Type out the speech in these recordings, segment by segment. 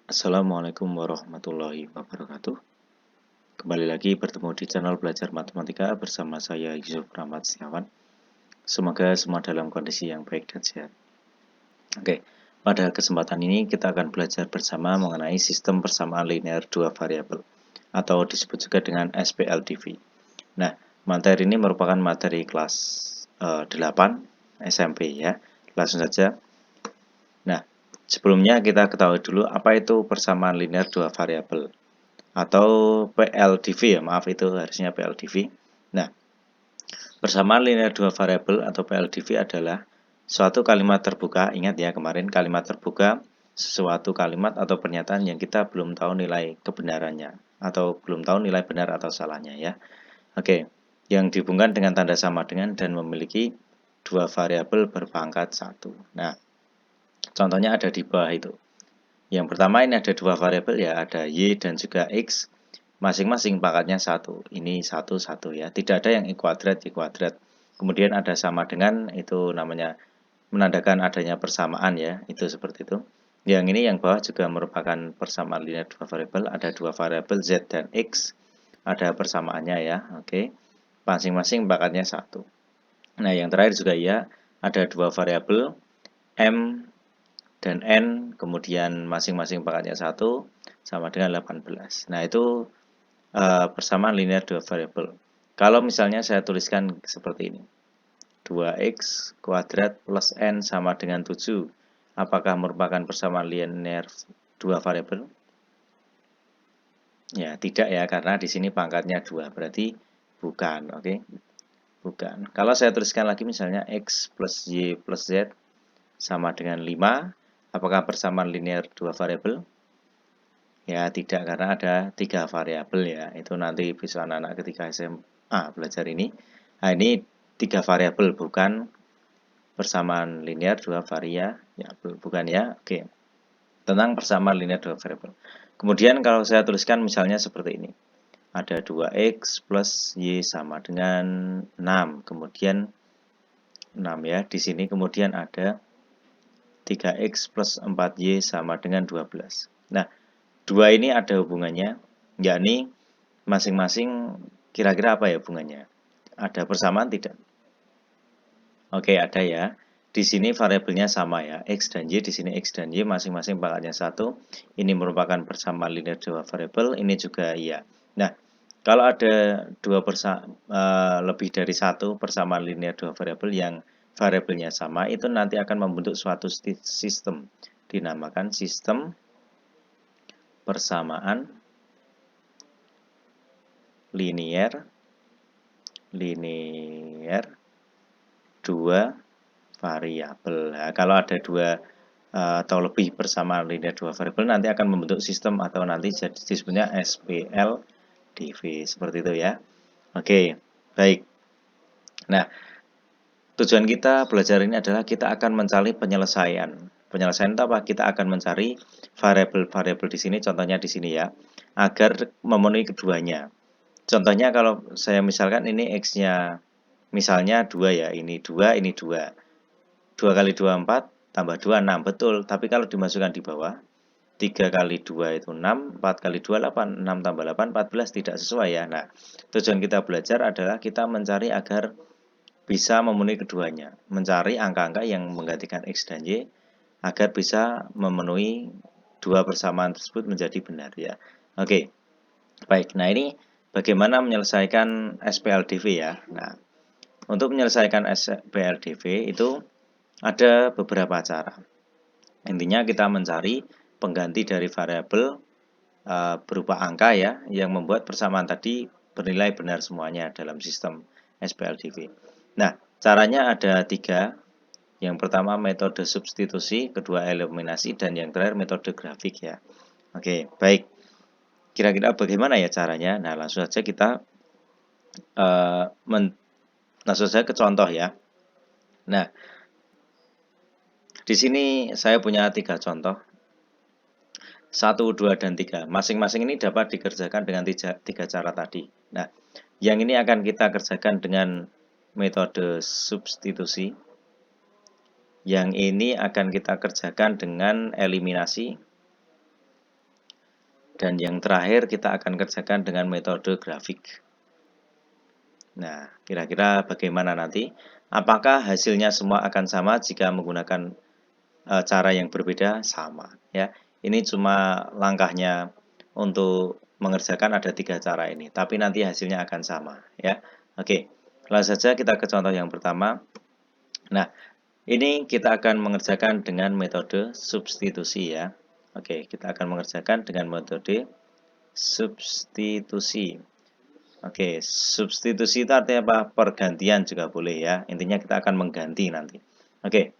Assalamualaikum warahmatullahi wabarakatuh. Kembali lagi bertemu di channel Belajar Matematika bersama saya Yusuf Rahmat Setiawan. Semoga semua dalam kondisi yang baik dan sehat. Oke, pada kesempatan ini kita akan belajar bersama mengenai sistem persamaan linear dua variabel atau disebut juga dengan SPLDV. Nah, materi ini merupakan materi kelas 8 SMP ya. Langsung saja. Nah, sebelumnya kita ketahui dulu apa itu persamaan linear dua variabel atau PLDV ya, maaf itu harusnya PLDV. Nah, persamaan linear dua variabel atau PLDV adalah suatu kalimat terbuka. Ingat ya, kemarin kalimat terbuka sesuatu kalimat atau pernyataan yang kita belum tahu nilai kebenarannya atau belum tahu nilai benar atau salahnya ya. Oke, yang dihubungkan dengan tanda sama dengan dan memiliki dua variabel berpangkat 1. Nah, contohnya ada di bawah itu. Yang pertama ini ada dua variabel ya, ada Y dan juga X. Masing-masing pangkatnya 1. Ini 1, 1 ya. Tidak ada yang Y kuadrat, Y kuadrat. Kemudian ada sama dengan, itu namanya menandakan adanya persamaan ya. Itu seperti itu. Yang ini yang bawah juga merupakan persamaan linear dua variabel. Ada dua variabel Z dan X. Ada persamaannya ya. Oke. Masing-masing pangkatnya 1. Nah, yang terakhir juga ya. Ada dua variabel M dan N. Kemudian masing-masing pangkatnya 1 sama dengan 18. Nah, itu persamaan linear dua variabel. Kalau misalnya saya tuliskan seperti ini, 2x kuadrat plus n sama dengan 7, apakah merupakan persamaan linear dua variabel? Ya, tidak ya, karena di sini pangkatnya 2, berarti bukan, oke? Bukan. Kalau saya tuliskan lagi misalnya x plus y plus z sama dengan 5, apakah persamaan linear dua variabel? Ya, tidak, karena ada 3 variabel ya. Itu nanti bisa anak-anak ketika SMA belajar ini. Nah, ini 3 variabel, bukan persamaan linear dua variabel. Ya, bukan ya. Oke. Tentang persamaan linear dua variabel. Kemudian kalau saya tuliskan misalnya seperti ini. Ada 2x plus y sama dengan 6. Kemudian 6 ya. Di sini kemudian ada 3x plus 4y sama dengan 12. Nah, dua ini ada hubungannya, yakni masing-masing kira-kira apa ya hubungannya? Ada persamaan tidak? Oke, ada ya. Di sini variabelnya sama ya, x dan y. Di sini x dan y masing-masing pangkatnya 1. Ini merupakan persamaan linear dua variabel, ini juga iya. Nah, kalau ada lebih dari satu persamaan linear dua variabel yang variabelnya sama, itu nanti akan membentuk suatu sistem, dinamakan sistem persamaan linear dua variabel. Nah, kalau ada dua atau lebih persamaan linear dua variabel nanti akan membentuk sistem atau nanti jadi disebutnya SPLDV seperti itu ya. Oke, baik. Nah, tujuan kita belajar ini adalah kita akan mencari penyelesaian. Penyelesaian itu apa? Kita akan mencari variabel-variabel di sini, contohnya di sini ya, agar memenuhi keduanya. Contohnya kalau saya misalkan ini X-nya misalnya 2 ya, ini 2, ini 2. 2 kali 2, 4, tambah 2, 6, betul. Tapi kalau dimasukkan di bawah, 3 kali 2 itu 6, 4 kali 2, 8, 6 tambah 8, 14, tidak sesuai ya. Nah, tujuan kita belajar adalah kita mencari agar bisa memenuhi keduanya. Mencari angka-angka yang menggantikan X dan Y, agar bisa memenuhi dua persamaan tersebut menjadi benar ya. Oke, baik. Nah, ini bagaimana menyelesaikan SPLDV ya. Nah, untuk menyelesaikan SPLDV itu ada beberapa cara. Intinya kita mencari pengganti dari variabel berupa angka ya, yang membuat persamaan tadi bernilai benar semuanya dalam sistem SPLDV. Nah, caranya ada 3. Yang pertama metode substitusi, kedua eliminasi, dan yang terakhir metode grafik ya. Oke, baik. Kira-kira bagaimana ya caranya? Nah, langsung saja kita langsung saja ke contoh ya. Nah, di sini saya punya 3 contoh. 1, 2, dan 3. Masing-masing ini dapat dikerjakan dengan 3 cara tadi. Nah, yang ini akan kita kerjakan dengan metode substitusi. Yang ini akan kita kerjakan dengan eliminasi. Dan yang terakhir kita akan kerjakan dengan metode grafik. Nah, kira-kira bagaimana nanti? Apakah hasilnya semua akan sama jika menggunakan cara yang berbeda? Sama, ya. Ini cuma langkahnya untuk mengerjakan ada 3 cara ini, tapi nanti hasilnya akan sama, ya. Oke, langsung saja kita ke contoh yang pertama. Nah, ini kita akan mengerjakan dengan metode substitusi, ya. Oke, kita akan mengerjakan dengan metode substitusi. Oke, substitusi itu artinya apa? Pergantian juga boleh, ya. Intinya kita akan mengganti nanti. Oke,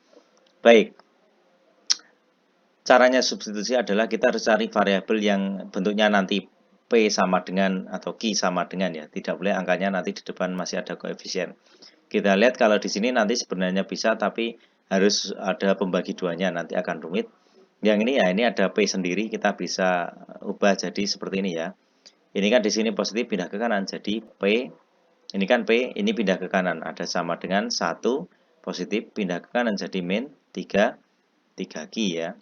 baik. Caranya substitusi adalah kita harus cari variabel yang bentuknya nanti P sama dengan atau Q sama dengan, ya. Tidak boleh angkanya nanti di depan masih ada koefisien. Kita lihat kalau di sini nanti sebenarnya bisa, tapi harus ada pembagi duanya, nanti akan rumit. Yang ini ya, ini ada P sendiri, kita bisa ubah jadi seperti ini, ya. Ini kan di sini positif pindah ke kanan, jadi P, ini kan P, ini pindah ke kanan, ada sama dengan 1 positif pindah ke kanan jadi min 3 Q, ya.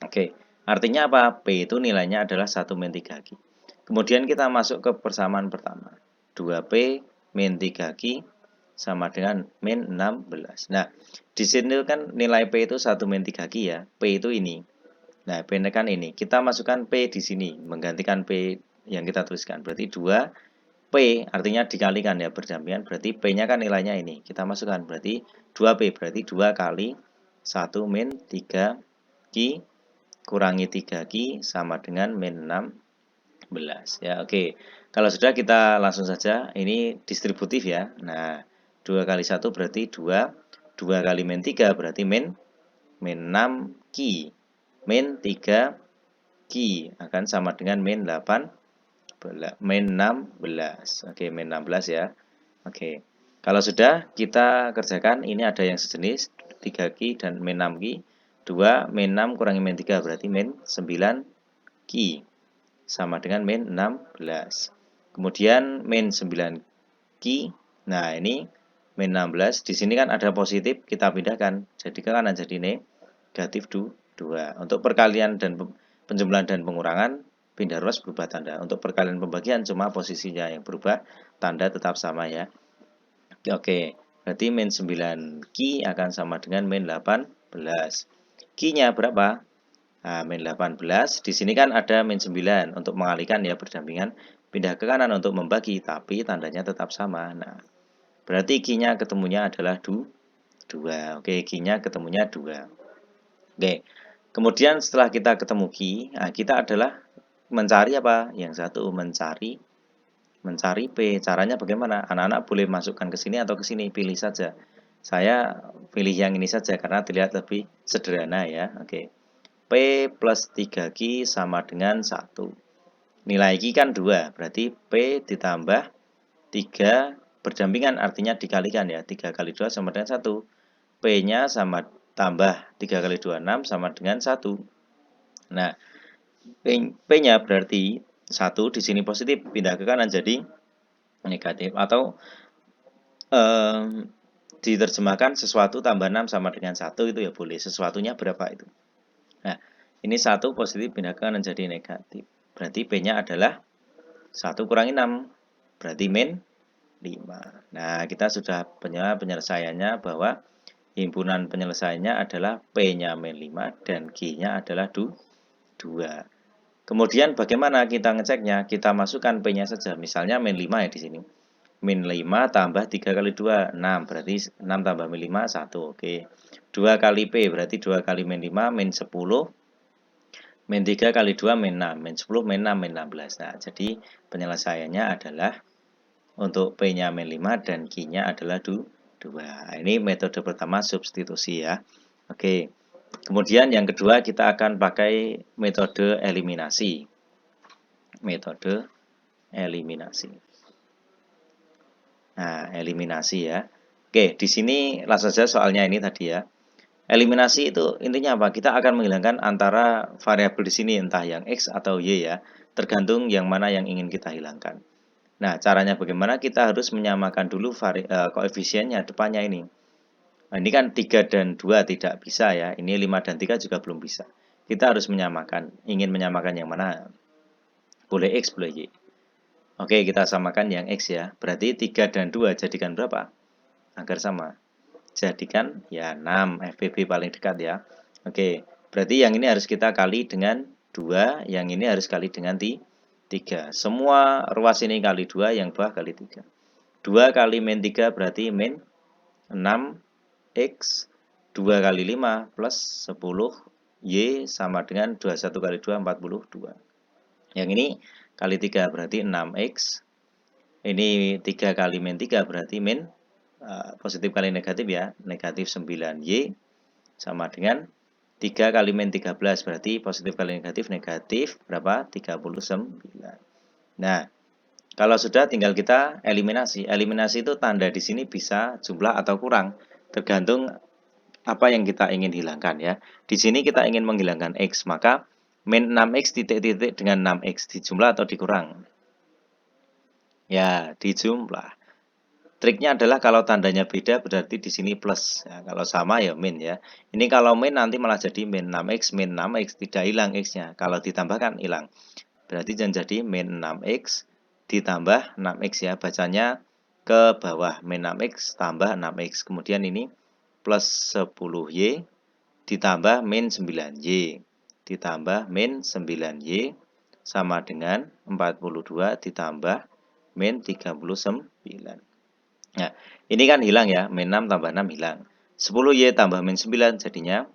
Oke, artinya apa? P itu nilainya adalah 1 min 3 Q. Kemudian kita masuk ke persamaan pertama. 2P min 3 Q sama dengan min 16. Nah, di sini kan nilai P itu 1 min 3 Q, ya. P itu ini. Nah, P kan ini. Kita masukkan P di sini, menggantikan P yang kita tuliskan. Berarti 2P, artinya dikalikan, ya, berdampingan. Berarti P-nya kan nilainya ini. Kita masukkan, berarti 2P, berarti 2 kali 1 min 3 Q kurangi 3 Q sama dengan min 16. Ya, oke. Kalau sudah, kita langsung saja. Ini distributif, ya. Nah, 2 kali 1 berarti 2. 2 kali min 3 berarti min 6 Q. Min 3 Q akan sama dengan min 16. Oke, min 16, ya. Oke. Kalau sudah, kita kerjakan. Ini ada yang sejenis 3 Q dan min 6 Q. 2 min 6 kurangi min 3 berarti min 9 Q sama dengan min 16. Kemudian min 9 Q. Nah, ini min 16. Di sini kan ada positif, kita pindahkan jadi ke kanan jadi negatif 2. Untuk perkalian dan penjumlahan dan pengurangan pindah ruas berubah tanda. Untuk perkalian pembagian cuma posisinya yang berubah, tanda tetap sama, ya. Oke, berarti min 9 Q akan sama dengan min 18. Q-nya berapa? Nah, min 18. Di sini kan ada min 9 untuk mengalihkan, ya, berdampingan. Pindah ke kanan untuk membagi, tapi tandanya tetap sama. Nah, berarti Q-nya ketemunya adalah 2. Oke, Q-nya ketemunya 2. Oke, kemudian setelah kita ketemu Q, nah, kita adalah mencari apa? Yang satu, mencari P. Caranya bagaimana? Anak-anak boleh masukkan ke sini atau ke sini, pilih saja. Saya pilih yang ini saja karena dilihat lebih sederhana, ya. Oke. P plus 3 Q sama dengan 1. Nilai Q kan 2, berarti P ditambah 3 berdampingan, artinya dikalikan, ya. 3 kali 2 sama dengan 1. P-nya sama tambah 3 kali 2, 6 sama dengan 1. Nah, P-nya berarti 1 di sini positif, pindah ke kanan jadi negatif. Atau diterjemahkan sesuatu tambah 6 sama dengan 1 itu, ya, boleh. Sesuatunya berapa itu. Nah, ini 1 positif pindah ke kanan jadi negatif. Berarti P-nya adalah 1 kurangi 6. Berarti min 5. Nah, kita sudah penyelesaiannya bahwa himpunan penyelesaiannya adalah P-nya min 5 dan Q-nya adalah 2. Kemudian bagaimana kita ngeceknya? Kita masukkan P-nya saja. Misalnya min 5, ya, di sini. Min 5 tambah 3 kali 2, 6. Berarti 6 tambah min 5, 1. Oke. 2 kali P berarti 2 kali min 5, min 10. Min 3 kali 2, min 6. Min 10, min 6, min 16. Nah, jadi penyelesaiannya adalah untuk P-nya min 5 dan Q-nya adalah 2. Ini metode pertama substitusi, ya. Oke. Kemudian yang kedua kita akan pakai metode eliminasi. Metode eliminasi. Nah, eliminasi, ya. Oke, di sini langsung saja soalnya ini tadi, ya. Eliminasi itu intinya apa? Kita akan menghilangkan antara variabel di sini entah yang X atau Y, ya. Tergantung yang mana yang ingin kita hilangkan. Nah, caranya bagaimana? Kita harus menyamakan dulu koefisiennya depannya ini. Nah, ini kan 3 dan 2 tidak bisa, ya. Ini 5 dan 3 juga belum bisa. Kita harus menyamakan. Ingin menyamakan yang mana? Boleh X, boleh Y. Oke, kita samakan yang X ya. Berarti 3 dan 2 jadikan berapa? Agar sama. Jadikan ya 6, FBB paling dekat ya. Oke, berarti yang ini harus kita kali dengan 2, yang ini harus kali dengan 3. Semua ruas ini kali 2, yang bawah kali 3. 2 kali min 3 berarti min 6X. 2 kali 5 plus 10 Y sama dengan 21 kali 2, 42. Yang ini kali 3 berarti 6X. Ini 3 kali min 3 berarti min positif kali negatif ya, negatif 9Y sama dengan 3 kali min 13 berarti positif kali negatif, negatif berapa? 39. Nah, kalau sudah tinggal kita eliminasi. Eliminasi itu tanda di sini bisa jumlah atau kurang, tergantung apa yang kita ingin hilangkan ya. Di sini kita ingin menghilangkan X, maka min 6X titik-titik dengan 6X dijumlah atau dikurang? Ya, dijumlah. Triknya adalah kalau tandanya beda berarti di sini plus. Ya, kalau sama ya min ya. Ini kalau min nanti malah jadi min 6X, min 6X, tidak hilang X-nya. Kalau ditambahkan hilang. Berarti jadi min 6X ditambah 6X ya. Bacanya ke bawah, min 6X tambah 6X. Kemudian ini plus 10Y ditambah min 9Y ditambah min 9Y sama dengan 42 ditambah min 39. Nah, ini kan hilang ya, min 6 tambah 6 hilang. 10Y tambah min 9 jadinya,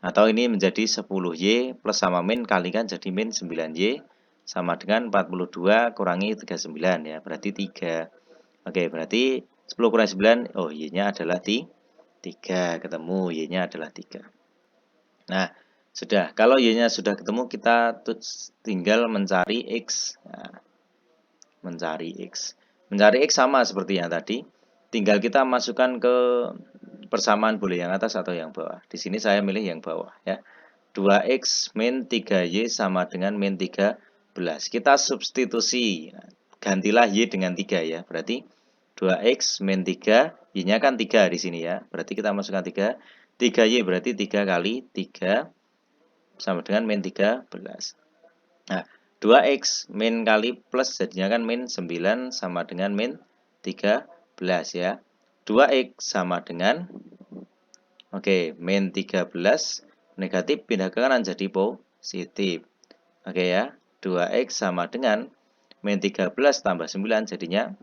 atau ini menjadi 10Y plus sama min kalikan jadi min 9Y sama dengan 42 kurangi 39 ya, berarti 3. Oke, berarti 10 kurangi 9, oh Y-nya adalah 3, ketemu Y-nya adalah 3. Nah, sudah. Kalau Y-nya sudah ketemu, kita tinggal mencari X. Nah, mencari X. Mencari X sama seperti yang tadi. Tinggal kita masukkan ke persamaan, boleh yang atas atau yang bawah. Di sini saya milih yang bawah ya. 2X min 3Y sama dengan min 13. Kita substitusi. Gantilah Y dengan 3 ya. Berarti 2X min 3, Y-nya kan 3 di sini ya. Berarti kita masukkan 3. 3Y berarti 3 kali 3 sama dengan min 13. Nah, 2X min kali plus jadinya kan min 9 sama dengan min 13 ya. 2X sama dengan min 13 negatif pindah ke kanan jadi positif. Oke ya. 2X sama dengan min 13 tambah 9 jadinya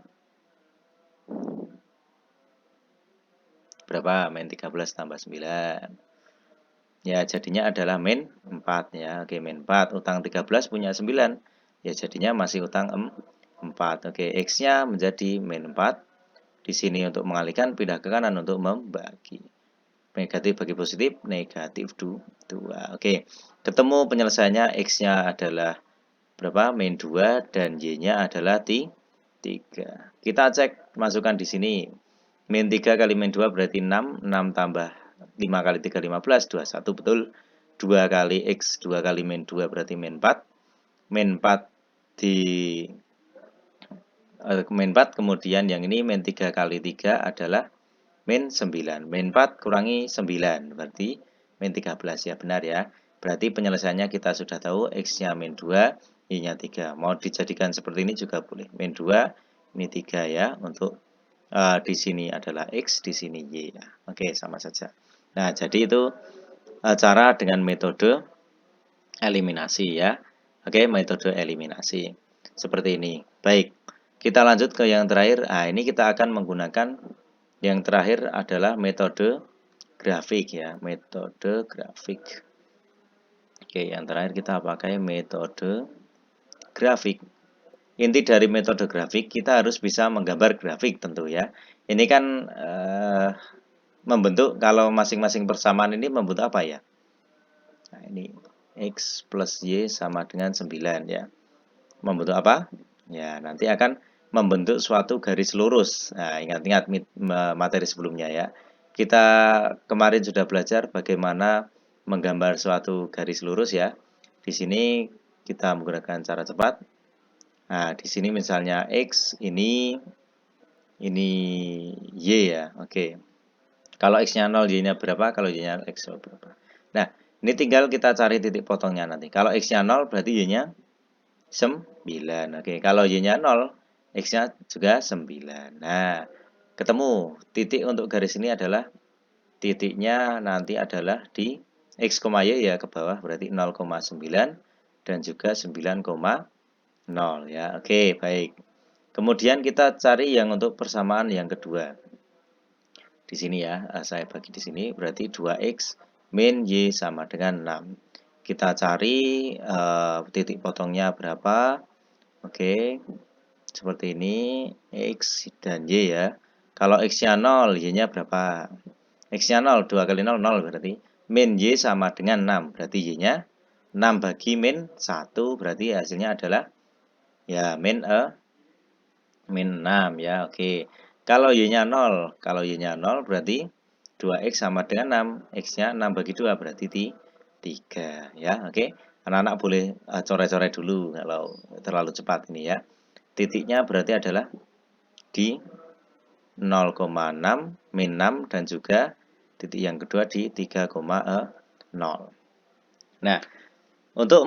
berapa? Min 13 tambah 9. Ya, jadinya adalah min 4 ya. Oke, min 4. Utang 13 punya 9. Ya, jadinya masih utang 4. Oke, X-nya menjadi min 4. Di sini untuk mengalihkan, pindah ke kanan untuk membagi. Negatif bagi positif, negatif 2. Oke, ketemu penyelesaiannya. X-nya adalah berapa? Min 2 dan Y-nya adalah 3. Kita cek, masukkan di sini. Min 3 kali min 2 berarti 6. 6 tambah 5 kali 3, 15. 21, betul. 2 kali X, 2 kali min 2 berarti min 4. Min 4 di min 4, kemudian yang ini min 3 kali 3 adalah min 9. Min 4 kurangi 9, berarti min 13 ya, benar ya. Berarti penyelesaiannya kita sudah tahu, X-nya min 2, Y-nya 3. Mau dijadikan seperti ini juga boleh. Min 2, ini 3 ya, untuk di sini adalah X, di sini Y ya. Oke, sama saja. Nah, jadi itu cara dengan metode eliminasi ya. Oke, metode eliminasi. Seperti ini. Baik, kita lanjut ke yang terakhir. Nah, ini kita akan menggunakan yang terakhir adalah metode grafik ya. Metode grafik. Oke, yang terakhir kita pakai metode grafik. Inti dari metode grafik, kita harus bisa menggambar grafik tentu ya. Ini kan membentuk, kalau masing-masing persamaan ini membentuk apa ya? Nah, ini X plus Y sama dengan 9 ya. Membentuk apa? Ya, nanti akan membentuk suatu garis lurus. Nah, ingat-ingat materi sebelumnya ya. Kita kemarin sudah belajar bagaimana menggambar suatu garis lurus ya. Di sini kita menggunakan cara cepat. Nah, di sini misalnya X ini Y ya. Oke. Kalau X-nya 0, Y-nya berapa? Kalau Y-nya X berapa? Nah, ini tinggal kita cari titik potongnya nanti. Kalau X-nya 0 berarti Y-nya 9. Oke, kalau Y-nya 0, X-nya juga 9. Nah, ketemu. Titik untuk garis ini adalah titiknya nanti adalah di X, Y ya ke bawah, berarti 0,9 dan juga 9,0 ya. Oke, baik. Kemudian kita cari yang untuk persamaan yang kedua. Di sini ya, saya bagi di sini berarti 2X min Y sama dengan 6. Kita cari titik potongnya berapa. Oke, seperti ini X dan Y ya. Kalau X-nya 0, Y-nya berapa? X-nya 0, 2 kali 0, 0 berarti. Min Y sama dengan 6, berarti Y-nya 6 bagi min 1, berarti hasilnya adalah ya min 6 ya, oke. Kalau Y-nya 0, berarti 2X sama dengan 6. X-nya 6 bagi 2 berarti 3 ya, oke. Anak-anak boleh coret-coret dulu kalau terlalu cepat ini ya. Titiknya berarti adalah di 0,6 min 6 dan juga titik yang kedua di 3,0. Nah, untuk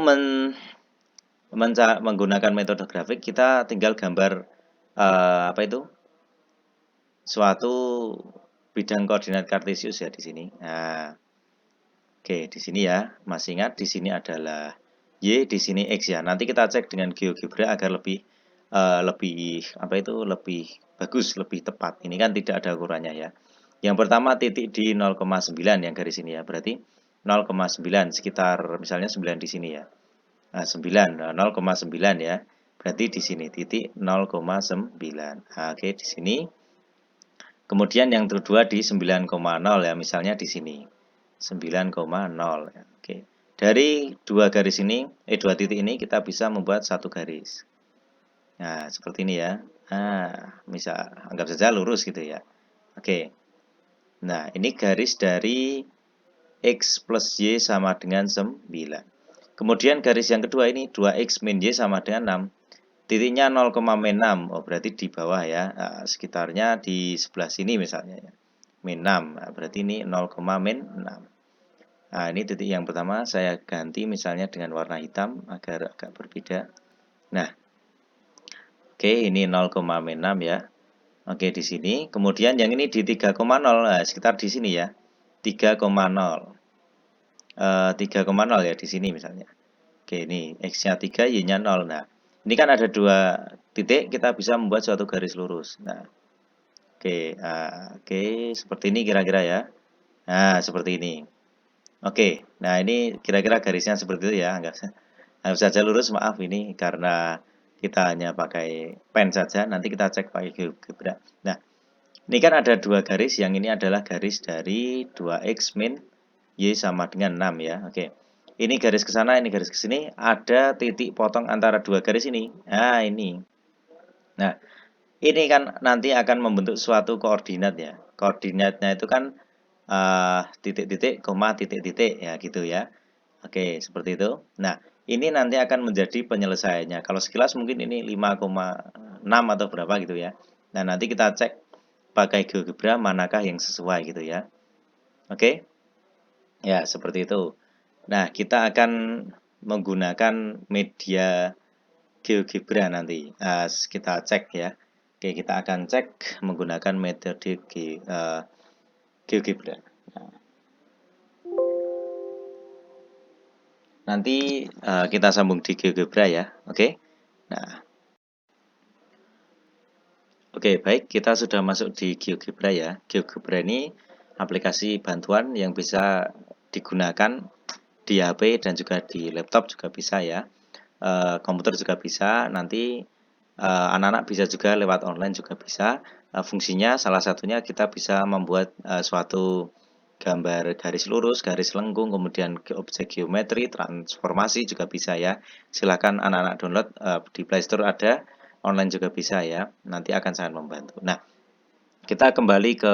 menggunakan metode grafik kita tinggal gambar apa itu? Suatu bidang koordinat kartesius ya di sini. Nah, oke, di sini ya. Masih ingat di sini adalah Y, di sini X ya. Nanti kita cek dengan GeoGebra agar lebih apa itu? Lebih bagus, lebih tepat. Ini kan tidak ada ukurannya ya. Yang pertama titik di 0,9 yang garis ini ya. Berarti 0,9 sekitar misalnya 9 di sini ya. Nah, 9 0,9 ya. Berarti di sini titik 0,9. Nah, oke, di sini. Kemudian yang kedua di 9,0 ya, misalnya di sini. 9,0 ya. Oke. Dari dua garis ini, dua titik ini kita bisa membuat satu garis. Nah, seperti ini ya. Nah, bisa anggap saja lurus gitu ya. Oke. Nah, ini garis dari X plus Y sama dengan 9. Kemudian garis yang kedua ini 2X min Y sama dengan 6. Titiknya 0,6. Oh, berarti di bawah ya. Nah, sekitarnya di sebelah sini misalnya ya. Min 6. Nah, berarti ini 0,6. Nah, ini titik yang pertama saya ganti misalnya dengan warna hitam agar agak berbeda. Nah, oke, ini 0,6 ya. Oke, di sini. Kemudian yang ini di 3,0. Nah, sekitar di sini ya. 3,0. 3,0 ya di sini misalnya. Oke, ini X-nya 3, Y-nya 0. Nah, ini kan ada dua titik, kita bisa membuat suatu garis lurus. Nah, oke, seperti ini kira-kira ya. Nah, seperti ini. Oke, nah ini kira-kira garisnya seperti itu ya. Anggap saja lurus, maaf ini karena kita hanya pakai pen saja. Nanti kita cek pakai GeoGebra. Nah, ini kan ada dua garis. Yang ini adalah garis dari 2X min Y sama dengan 6 ya. Oke. Ini garis ke sana, ini garis ke sini. Ada titik potong antara dua garis ini. Nah, ini. Nah, ini kan nanti akan membentuk suatu koordinat ya. Koordinatnya itu kan titik-titik, koma, titik-titik ya gitu ya. Oke, seperti itu. Nah, ini nanti akan menjadi penyelesaiannya. Kalau sekilas mungkin ini 5,6 atau berapa gitu ya. Nah, nanti kita cek pakai GeoGebra manakah yang sesuai gitu ya. Oke. Ya, seperti itu. Nah, kita akan menggunakan media GeoGebra nanti. Kita cek ya. Oke, kita akan cek menggunakan metode GeoGebra. Nanti kita sambung di GeoGebra ya. Oke. Nah, oke, baik, kita sudah masuk di GeoGebra ya. GeoGebra ini aplikasi bantuan yang bisa digunakan di HP dan juga di laptop juga bisa ya. Komputer juga bisa. Nanti anak-anak bisa juga lewat online juga bisa. Fungsinya salah satunya kita bisa membuat suatu gambar garis lurus, garis lengkung, kemudian objek geometri, transformasi juga bisa ya. Silakan anak-anak download di Play Store ada, online juga bisa ya. Nanti akan sangat membantu. Nah, kita kembali ke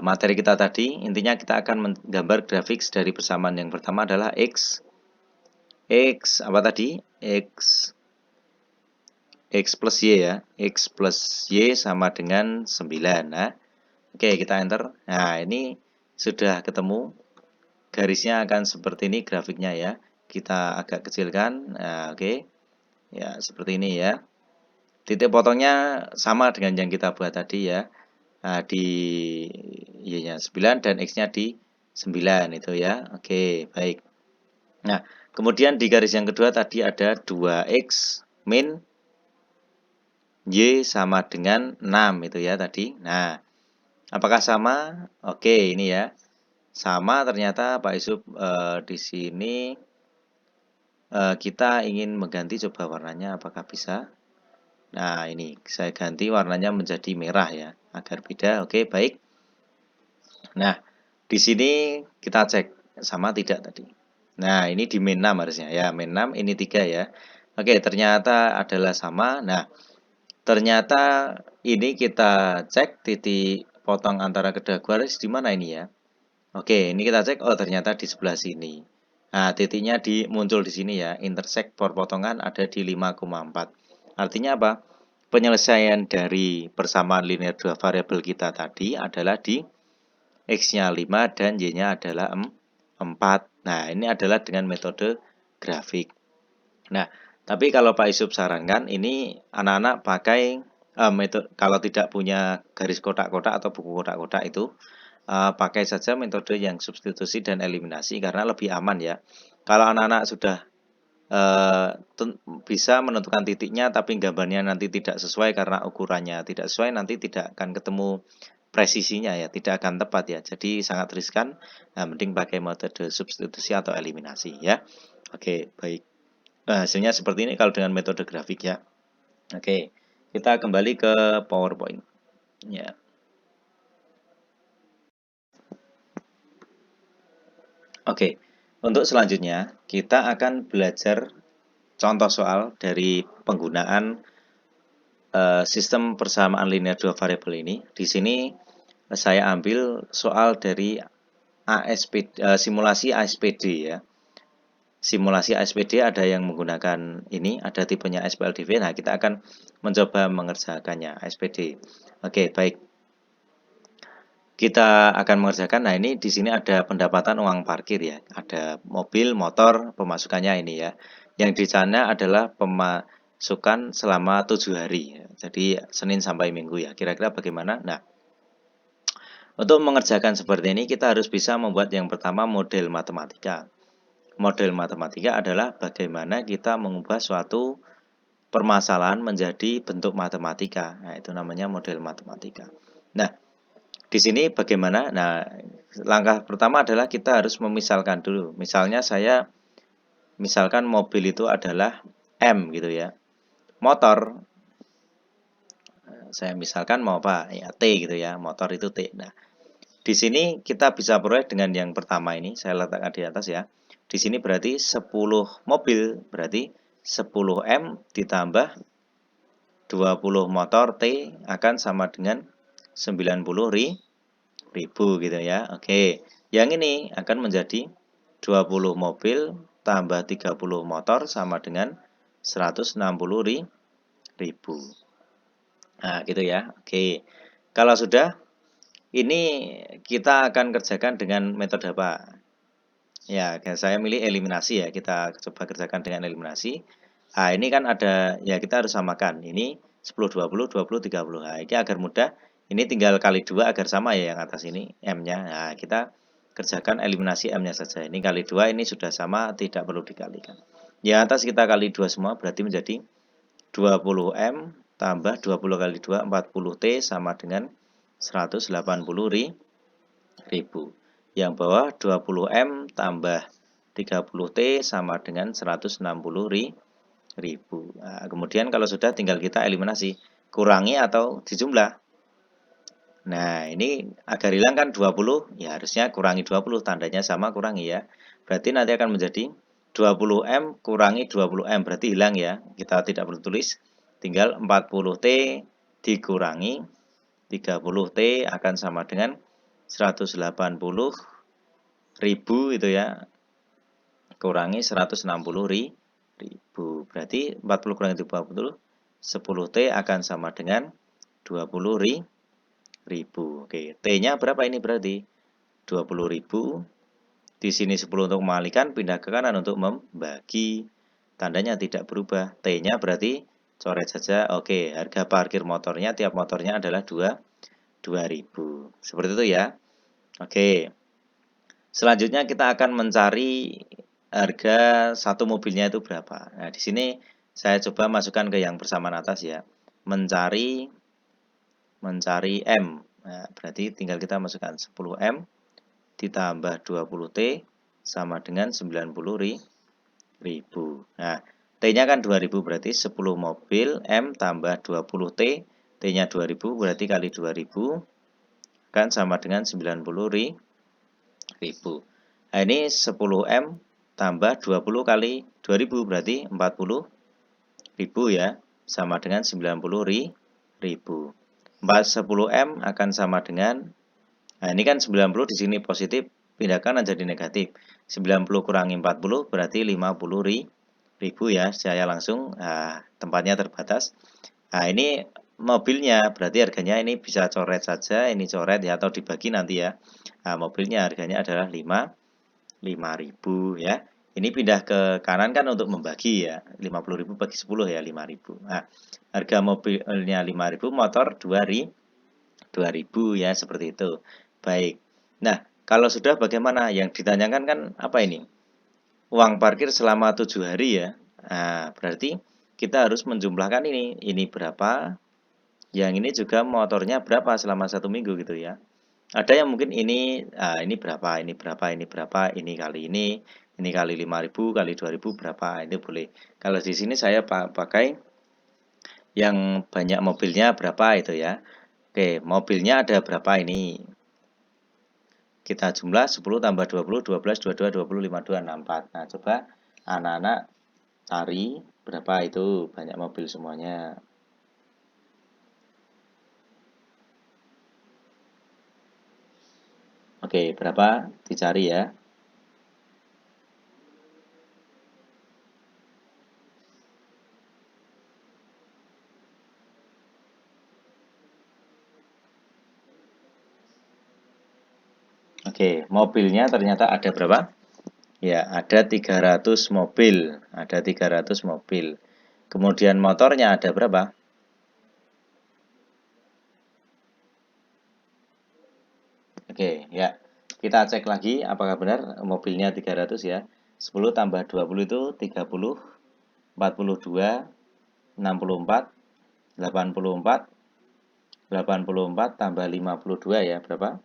materi kita tadi. Intinya kita akan menggambar grafik dari persamaan yang pertama adalah X apa tadi? X plus Y ya. X plus Y sama dengan 9. Nah, oke, kita enter. Nah, ini sudah ketemu. Garisnya akan seperti ini grafiknya ya. Kita agak kecilkan. Nah, oke. Ya, seperti ini ya. Titik potongnya sama dengan yang kita buat tadi ya. Nah, di Y-nya 9 dan X-nya di 9 itu ya. Oke, baik. Nah, kemudian di garis yang kedua tadi ada 2X min Y sama dengan 6 itu ya tadi. Nah, apakah sama? Oke, ini ya. Sama ternyata Pak Yusuf di sini kita ingin mengganti coba warnanya apakah bisa? Nah, ini saya ganti warnanya menjadi merah ya, agar beda. Oke, baik. Nah, di sini kita cek sama tidak tadi. Nah, ini di min 6 harusnya ya, min 6 ini 3 ya. Oke, ternyata adalah sama. Nah, ternyata ini kita cek titik potong antara kedua garis di mana ini ya. Oke, ini kita cek, oh ternyata di sebelah sini. Nah, titiknya muncul di sini ya, intersect perpotongan ada di 5,4. Artinya apa? Penyelesaian dari persamaan linear dua variabel kita tadi adalah di X-nya 5 dan Y-nya adalah 4. Nah, ini adalah dengan metode grafik. Nah, tapi kalau Pak Yusuf sarankan, ini anak-anak pakai metode, kalau tidak punya garis kotak-kotak atau buku kotak-kotak itu, pakai saja metode yang substitusi dan eliminasi karena lebih aman ya. Kalau anak-anak sudah bisa menentukan titiknya tapi gambarnya nanti tidak sesuai karena ukurannya tidak sesuai, nanti tidak akan ketemu presisinya ya, tidak akan tepat ya. Jadi sangat riskan. Nah, mending pakai metode substitusi atau eliminasi ya. Oke, baik. Nah, hasilnya seperti ini kalau dengan metode grafik ya. Oke, kita kembali ke PowerPoint. Ya. Oke, untuk selanjutnya kita akan belajar contoh soal dari penggunaan sistem persamaan linear dua variabel ini. Di sini saya ambil soal dari simulasi ASPD ya. Simulasi ASPD ada yang menggunakan ini, ada tipenya SPLDV. Nah, kita akan mencoba mengerjakannya ASPD. Oke, baik. Kita akan mengerjakan. Nah, ini di sini ada pendapatan uang parkir ya. Ada mobil, motor, pemasukannya ini ya. Yang di sana adalah pemasukan selama 7 hari. Jadi Senin sampai Minggu ya. Kira-kira bagaimana? Nah, untuk mengerjakan seperti ini kita harus bisa membuat yang pertama model matematika. Model matematika adalah bagaimana kita mengubah suatu permasalahan menjadi bentuk matematika. Nah, itu namanya model matematika. Nah, di sini bagaimana? Nah, langkah pertama adalah kita harus memisalkan dulu. Misalnya misalkan mobil itu adalah M gitu ya. Motor, saya misalkan mau apa? Ya T gitu ya. Motor itu T. Nah, di sini kita bisa proyek dengan yang pertama ini. Saya letakkan di atas ya. Di sini berarti 10 mobil. Berarti 10 M ditambah 20 motor T akan sama dengan 90 ribu gitu ya. Oke, yang ini akan menjadi 20 mobil tambah 30 motor sama dengan 160 ribu. Nah, gitu ya. Oke. Kalau sudah, ini kita akan kerjakan dengan metode apa? Ya, saya milih eliminasi ya. Kita coba kerjakan dengan eliminasi. Nah, ini kan ada, ya kita harus samakan. Ini 10, 20, 20, 30. Nah, ini agar mudah. Ini tinggal kali 2 agar sama ya yang atas ini M-nya. Nah, kita kerjakan eliminasi M-nya saja. Ini kali 2, ini sudah sama, tidak perlu dikalikan. Yang atas kita kali 2 semua, berarti menjadi 20 M tambah 20 kali 2, 40 T sama dengan 180 ribu. Yang bawah 20 M tambah 30 T sama dengan 160 ribu. Nah, kemudian kalau sudah tinggal kita eliminasi. Kurangi atau dijumlah. Nah, ini agar hilang kan 20, ya harusnya kurangi 20, tandanya sama kurangi ya. Berarti nanti akan menjadi 20M kurangi 20M, berarti hilang ya. Kita tidak perlu tulis, tinggal 40T dikurangi 30T akan sama dengan 180 ribu itu ya. Kurangi 160 ribu. Berarti 40 kurangi 20, 10T akan sama dengan 20 ribu. Oke, T-nya berapa ini berarti? 20 ribu. Di sini 10 untuk mengalihkan, pindah ke kanan untuk membagi. tandanya tidak berubah. T-nya berarti coret saja. Oke, harga parkir motornya tiap motornya adalah 2.000. Seperti itu ya. Oke. Selanjutnya kita akan mencari harga satu mobilnya itu berapa. Nah, di sini saya coba masukkan ke yang persamaan atas ya. Mencari M. Nah, berarti tinggal kita masukkan 10M ditambah 20T sama dengan 90.000. Nah, T-nya kan 2000 berarti 10 mobil, M tambah 20T, T-nya 2000 berarti kali 2000 kan sama dengan 90.000. Nah, ini 10M tambah 20 kali 2000 berarti 40.000 ya, sama dengan 90.000. 10M akan sama dengan, nah ini kan 90 di sini positif, pindahkan jadi negatif. 90 kurangi 40 berarti 50.000 ya. Saya langsung, tempatnya terbatas. Nah, ini mobilnya berarti harganya ini bisa coret saja, ini coret ya, atau dibagi nanti ya. Nah, mobilnya harganya adalah 5.000 ya. Ini pindah ke kanan kan untuk membagi ya. 50.000 bagi 10 ya 5.000. Nah, harga mobilnya 5.000, motor 2.000 ya, seperti itu. Baik. Nah, kalau sudah bagaimana? Yang ditanyakan kan apa ini? Uang parkir selama 7 hari ya. Nah, berarti kita harus menjumlahkan ini. Ini berapa? Yang ini juga motornya berapa selama 1 minggu gitu ya. Ada yang mungkin ini berapa, ini berapa, ini berapa, ini kali 5.000 kali 2.000 berapa, itu boleh. Kalau di sini saya pakai yang banyak mobilnya berapa itu ya. Oke, mobilnya ada berapa ini? Kita jumlah 10 tambah 20, 12, 22, 20, 52, 64. Nah, coba anak-anak cari berapa itu banyak mobil semuanya. Oke, berapa? Dicari ya. Oke, mobilnya ternyata ada berapa? Ya, ada 300 mobil. Ada 300 mobil. Kemudian motornya ada berapa? Oke, ya. Kita cek lagi apakah benar mobilnya 300 ya. 10 tambah 20 itu 30, 42, 64, 84, 84 tambah 52 ya, berapa?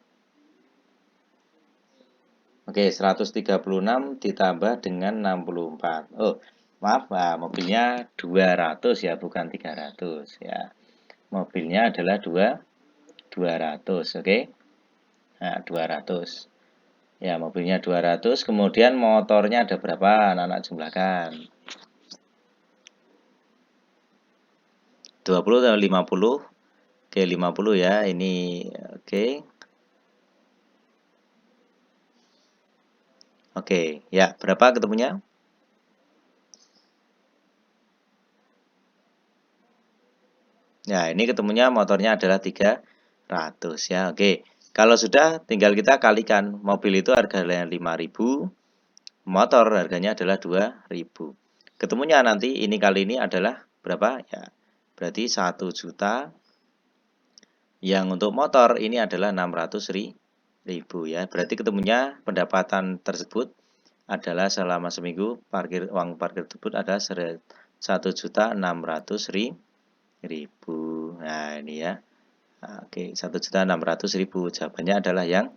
Oke, 136 ditambah dengan 64. Oh, maaf, mobilnya 200 ya, bukan 300 ya. Mobilnya adalah 200, oke. Nah, 200. Ya, mobilnya 200, kemudian motornya ada berapa? Anak-anak jumlahkan. 20 atau 50? Oke, 50 ya. Ini oke. Oke, ya, berapa ketemunya? Ya, ini ketemunya motornya adalah 300 ya. Oke. Kalau sudah tinggal kita kalikan. Mobil itu harganya 5.000, motor harganya adalah 2.000. Ketemunya nanti ini kali ini adalah berapa? Ya. Berarti 1 juta. Yang untuk motor ini adalah 600.000 ya. Berarti ketemunya pendapatan tersebut adalah selama seminggu uang parkir tersebut adalah 1.600.000. Nah, ini ya. Oke, 1.600.000. Jawabannya adalah yang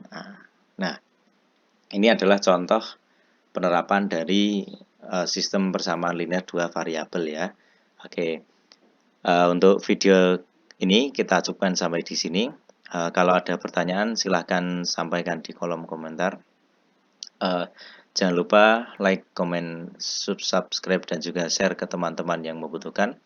A. Nah, ini adalah contoh penerapan dari sistem persamaan linear dua variabel ya. Oke. Untuk video ini kita cukupkan sampai di sini. Kalau ada pertanyaan silahkan sampaikan di kolom komentar. Jangan lupa like, comment, subscribe dan juga share ke teman-teman yang membutuhkan.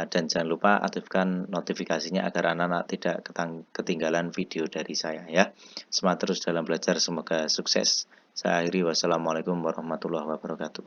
Dan jangan lupa aktifkan notifikasinya agar anak-anak tidak ketinggalan video dari saya ya. Semangat terus dalam belajar, semoga sukses. Saya akhiri, wassalamualaikum warahmatullahi wabarakatuh.